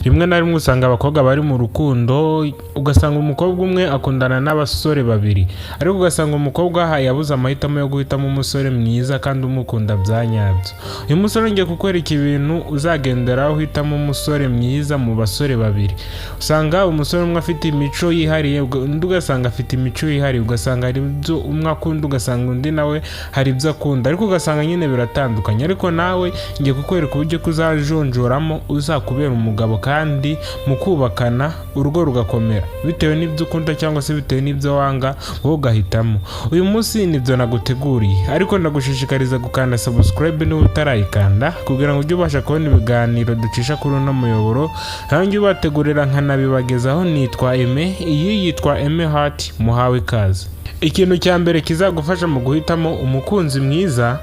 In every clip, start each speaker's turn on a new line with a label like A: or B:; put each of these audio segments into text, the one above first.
A: rimwe na rimwe usanga abakobwa bari mu rukundo ugasanga umukobwa umwe akundana n'abasore babiri, ariko ugasanga umukobwa yabuze amahitamo yo guhitamo umusore mwiza kandi umukunda bya nyabyo. Uyu musore ngiye kukwereka ibintu uzagenderaho uhitamo umusore mwiza mu basore babiri. Usanga umusore umwe afite imico yihariye, undi ugasanga afite imico yihariye, ugasanga hari ibyo umwe akunda, ugasanga undi nawe hari ibyo akunda, ariko ugasanga nyine biratandukanye. Ariko nawe ngiye kukwereka uburyo kuzajonjoramo uzakubera umugabo kandi mu kubakana urugo rugakomera, bitewe n'ibyo ukunda cyangwa se bitewe n'ibyo wanga wowe ugahitamo. Uyu munsi nibyo naguteguriye, ariko ndagushishikariza gukanda subscribe niba utarayikanda kugira ngo ujye ubasha kubona ibiganiro ducisha kuri uno muyoboro, nanjye ubategurira nkanabibagezaho. Nitwa Aime, iyi yitwa Aime Heart, muhawe ikaze. Ikintu cya mbere kizagufasha mu guhitamo umukunzi mwiza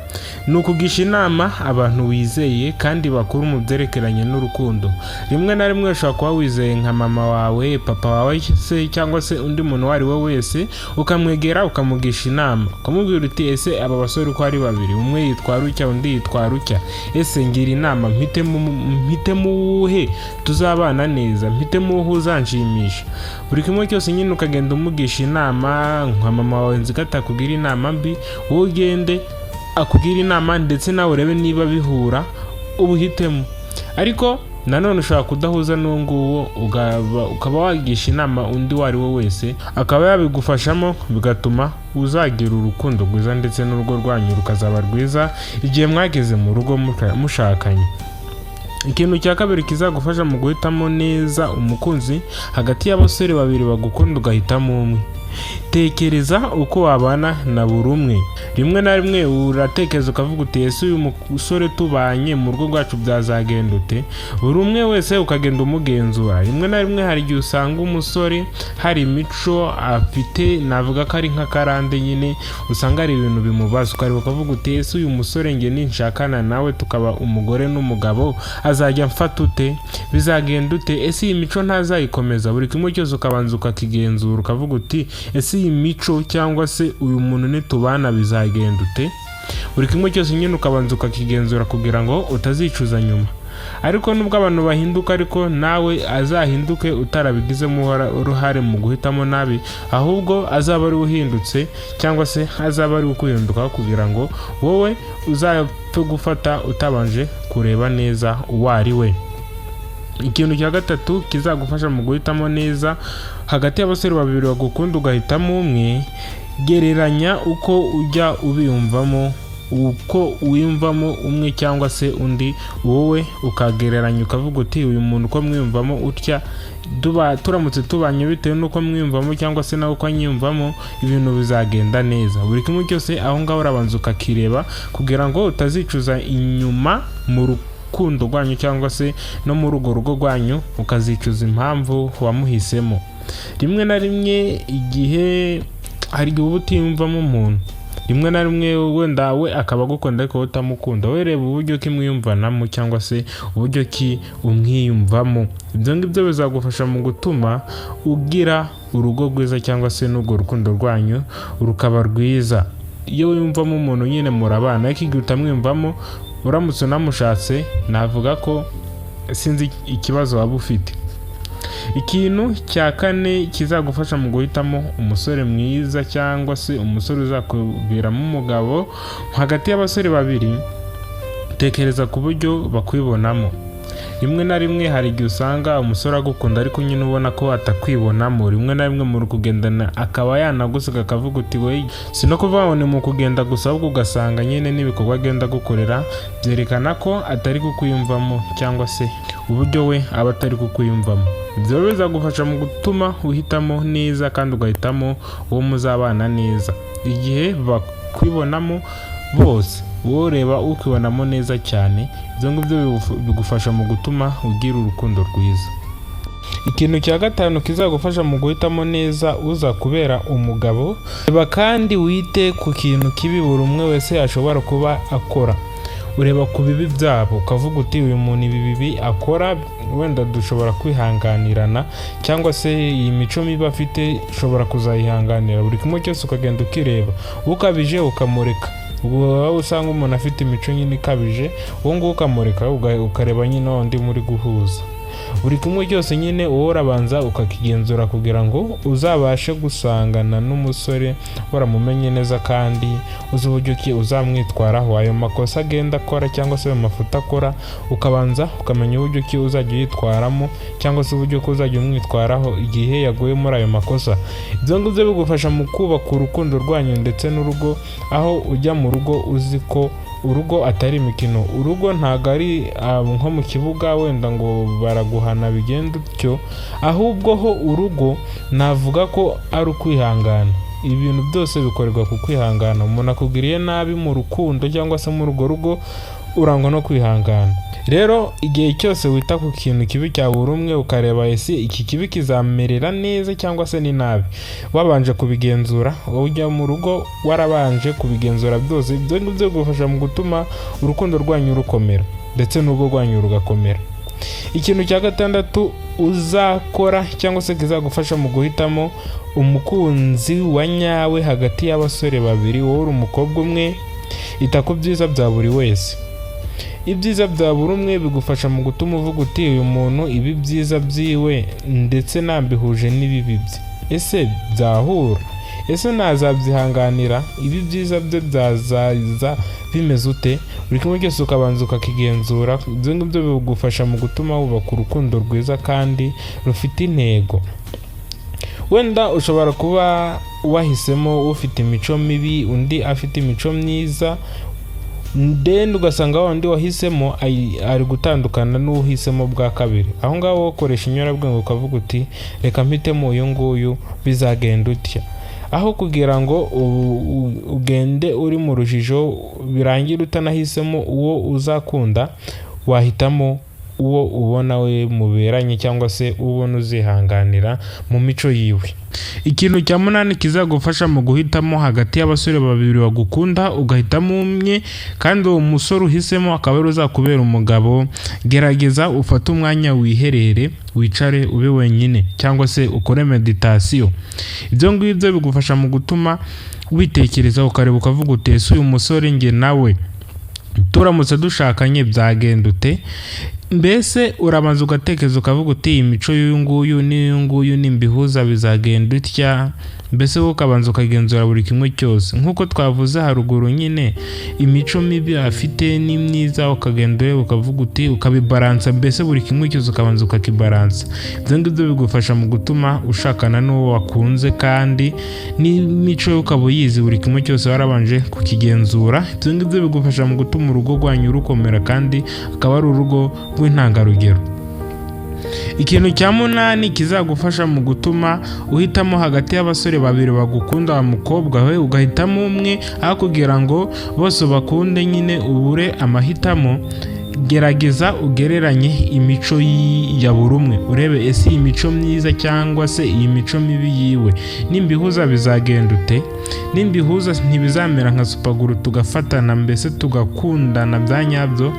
A: ni ukugisha inama abantu wizeye kandi bakuru mu byerekeranye n'urukundo. Rimwe na rimwe ushobora kuba wizeye nka mama wawe, papa wawe se cyangwa se undi muntu uwo ari we wese, ukamwegera ukamugisha inama, ukamubwira uti ese aba basore uko ari babiri, umwe yitwara utya undi yitwara utya, ese ngira inama mpitemo uwuhe tuzabana neza, mpitemo uwuhe uzanshimisha. Buri kimwe cyose nyine ukagenda umugisha inama. Nka mama wawe nzi ko atakugira inama mbi, wowe ugende akugira inama ndetse nawe urebe niba bihura ubuhitemo. Ariko nanone ushobora kudahuza n'uwo nguwo ukaba wagisha inama undi uwo ari we wese, akaba yabigufashamo, bigatuma uzagira urukundo rwiza ndetse n'urugo rwanyu rukazaba rwiza igihe mwageze mu rugo mushakanye. Ikintu cya kabiri kizagufasha mu guhitamo neza umukunzi hagati y'abasore babiri bagukunda ugahitamo umwe. Tekereza uko wabana na buri umwe. Rimwe na rimwe uratekereza ukavuga uti ese uyu musore tubanye mu rugo rwacu byazagenda ute? Buri umwe wese ukagenda umugenzura. Rimwe na rimwe hari igihe usanga umusore hari imico afite, navuga ko ari nka karande nyine, usanga hari ibintu bimubaza, ukareba ukavuga uti ese uyu musore nge ninshakana nawe tukaba umugore n'umugabo azajya mfata ute, bizagenda ute, ese iyi mico ntazayikomeza? Buri kimwe cyose ukabanza ukakigenzura ukavuga uti ese iyi mico cyangwa se uyu muntu nitubana bizagenda ute? Buri kimwe cyose nyine ukabanza ukakigenzura kugira ngo utazicuza nyuma. Ariko nubwo abantu bahinduka, ariko nawe azahinduke utarabigizemo uruhare mu guhitamo nabi, ahubwo azaba ari uhindutse cyangwa se azaba ari ukuhinduka kugira ngo wowe uzapfe gufata utabanje kureba neza uwo ari we. Ikintu cya gatatu kizagufasha mu guhitamo neza hagati y'abasore babiri bagukunda ugahitamo umwe, gereranya uko ujya ubiyumvamo, uko wiyumvamo umwe cyangwa se undi, wowe ukagereranya ukavuga uti uyu muntu uko mwiyumvamo utya, turamutse tubanye bitewe n'uko mwiyumvamo cyangwa se nawe uko anyiyumvamo, ibintu bizagenda neza. Buri kimwe cyose aho ngaho urabanza ukakireba kugira ngo utazicuza inyuma mu rukundo rwanyu cyangwa se no muri urwo rugo rwanyu ukazicuza impamvu wamuhisemo. Rimwe na rimwe igihe hari igihe uba utiyumvamo umuntu, rimwe na rimwe wenda we akaba agukunda ariko utamukunda, we reba uburyo ki mwiyumvanamo cyangwa se uburyo ki umwiyumvamo. Ibyo ngibyo bizagufasha mu gutuma ugira urugo rwiza cyangwa se n'urwo rukundo rwanyu rukaba rwiza. Iyo wiyumvamo umuntu nyine murabana, ariko igihe utamwiyumvamo, uramutse unamushatse, navuga ko sinzi ikibazo waba ufite. Ikintu cya kane kizagufasha mu guhitamo umusore mwiza cyangwa se umusore uzakuberamo umugabo hagati y'abasore babiri, tekereza ku buryo bakwibonamo. Rimwe na rimwe hari igihe usanga umusore agukunda ariko nyine ubona ko atakwibonamo. Rimwe na rimwe muri kugendana akaba yanagusiga akavuga uti we, si no kuvuga ngo ni mu kugenda gusa, ahubwo ugasanga nyine n'ibikorwa agenda gukorera byerekana ko atari kukwiyumvamo cyangwa se uburyo we aba atari kukwiyumvamo. Ibyo bizagufasha mu gutuma uhitamo neza kandi ugahitamo uwo muzabana neza. Igihe bakwibonamo bose, wowe reba ukwibonamo neza cyane, ibyo ngibyo bigufasha mu gutuma ugira urukundo rwiza. Ikintu cya gatanu kizagufasha mu guhitamo neza uzakubera umugabo, reba kandi wite ku kintu kibi buri umwe wese ashobora kuba akora. Ureba ku bibi byabo ukavuga uti uyu muntu ibi bibi akora wenda dushobora kwihanganirana, cyangwa se iyi mico mibi afite ushobora kuzayihanganira. Buri kimwe cyose ukagenda ukireba, ukabije ukamureka. Ubwo usanga umuntu afite imico nyine ikabije, uwo nguwo ukamureka ukareba nyine undi muri guhuza. buri kimwe cyose nyine wowe urabanza ukakigenzura kugira ngo uzabashe gusangana n'umusore waramumenye neza kandi uzi uburyo ki uzamwitwaraho. Ayo makosa agenda akora cyangwa se ayo mafuta akora ukabanza ukamenya uburyo ki uzajya uyitwaramo cyangwa se uburyo ko uzajya umwitwaraho igihe yaguye muri ayo makosa. Ibyo ngibyo bigufasha mu kubaka urukundo rwanyu ndetse n'urugo, aho ujya mu rugo uzi ko urugo atari imikino. Urugo ntago ari nko mu kibuga wenda ngo baraguhana bigenda utyo, ahubwo ho urugo navuga ko ari ukwihangana. Ibintu byose bikorerwa ku kwihangana. Umuntu akugiriye nabi mu rukundo cyangwa se mu rugo urangwa no kwihangana. Rero igihe cyose wita ku kintu kibi cya buri umwe ukareba ese iki kibi kizamerera neza cyangwa se ni nabi, wabanje kubigenzura. Ujya mu rugo warabanje kubigenzura byose, ibyo ngibyo bigufasha mu gutuma urukundo rwanyu rukomera ndetse n'urugo rwanyu rugakomera. Ikintu cya gatandatu uzakora cyangwa se kizagufasha mu guhitamo umukunzi wa nyawe hagati y'abasore babiri, wowe uri umukobwa umwe, ita ku byiza bya buri wese. Ibyiza bya buri umwe bigufasha mu gutuma uvuga uti uyu muntu ibi byiza byiwe ndetse nambihuje n'ibibi bye, ese byahura? Ese nazabyihanganira? Ibi byiza bye byazaza bimeze ute? Buri kimwe cyose ukabanza ukakigenzura. Ibyo ngibyo bigufasha mu gutuma wubaka urukundo rwiza kandi rufite intego. Wenda ushobora kuba wahisemo ufite imico mibi, undi afite imico myiza, ugasanga wundi wahisemo ari gutandukana n'uhisemo bwa kabiri. Aho ngaho ukoresha inyurabwenge ukavuga uti reka mpitemo uyu nguyu, bizagenda utya. Aho kugira ngo ugende uri mu rujijo birangira utanahisemo uwo uzakunda, wahitamo uwo ubona we muberanye cyangwa se ubona uzihanganira mu mico yiwe. Ikintu cya munani kizagufasha mu guhitamo hagati y'abasore babiri bagukunda, ugahitamo umwe kandi uwo musore uhisemo akaba ari uzakubera umugabo. Gerageza ufate umwanya wiherere, wicare ube wenyine cyangwa se ukore meditation. Ibyo ngibyo bigufasha mu gutuma witekereza ukareba ukavuga uti ese uyu musore nge nawe turamutse dushakanye byagenda ute? Mbese urabanza ugatekereza ukavuga uti imico y'uyu nguyu n'uyu nguyu nimbihuza bizagenda utya. Mbese wowe ukabanza ukagenzura buri kimwe cyose nk'uko twavuze haruguru nyine, imico mibi afite ni myiza ukagenda ureba ukavuga uti ukabibalansa. Mbese buri kimwe cyose ukabanza ukakibalansa. Ibyo ngibyo bigufasha mu gutuma ushakana n'uwo wakunze kandi n'imico ye ukaba uyizi, buri kimwe cyose warabanje kukigenzura. Ibyo ngibyo bigufasha mu gutuma urugo rwanyu rukomera kandi akaba ari urugo rw'intangarugero. Ikintu cya munani kizagufasha mu gutuma uhitamo hagati y'abasore babiri bagukunda wa mukobwa we, ugahitamo umwe aho kugira ngo bose bakunde nyine ubure amahitamo. Gerageza ugereranye imico ya buri umwe, urebe ese iyi mico myiza cyangwa se iyi mico mibi yiwe nimbihuza bizagenda ute? Nimbihuza ntibizamera nka supaguru tugafatana mbese tugakundana bya nyabyo?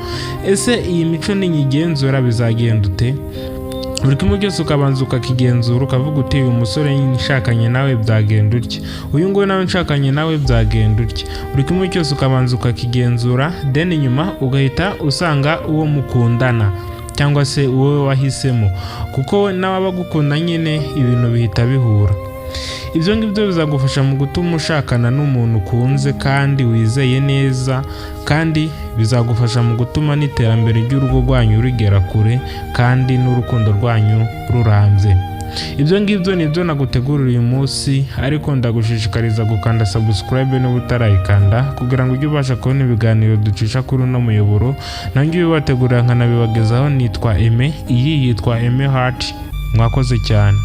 A: Ese iyi mico ninyigenzura bizagenda ute? Buri kimwe cyose ukabanza ukakigenzura ukavuga uti uyu musore nshakanye nawe byagenda utya, uyu nguyu nawe nshakanye nawe byagenda utya. Buri kimwe cyose ukabanza ukakigenzura, then nyuma ugahita usanga uwo mukundana cyangwa se uwo wahisemo, kuko n'abagukunda nyine ibintu bihita bihura. Ibyo ngibyo bizagufasha mu gutuma ushakana n'umuntu ukunze kandi wizeye neza, kandi bizagufasha mu gutuma n'iterambere ry'urugo rwanyu rigera kure kandi n'urukundo rwanyu rurambye. Ibyo ngibyo nibyo nagutegurira uyu munsi, ariko ndagushishikariza gukanda subscribe niba utarayikanda kugira ngo ujye ubasha kubona ibiganiro ducisha kuri uno muyoboro. Nanjye ubibategurira nkanabibagezaho. Nitwa Aime, iyi yitwa Aime Heart. Mwakoze cyane.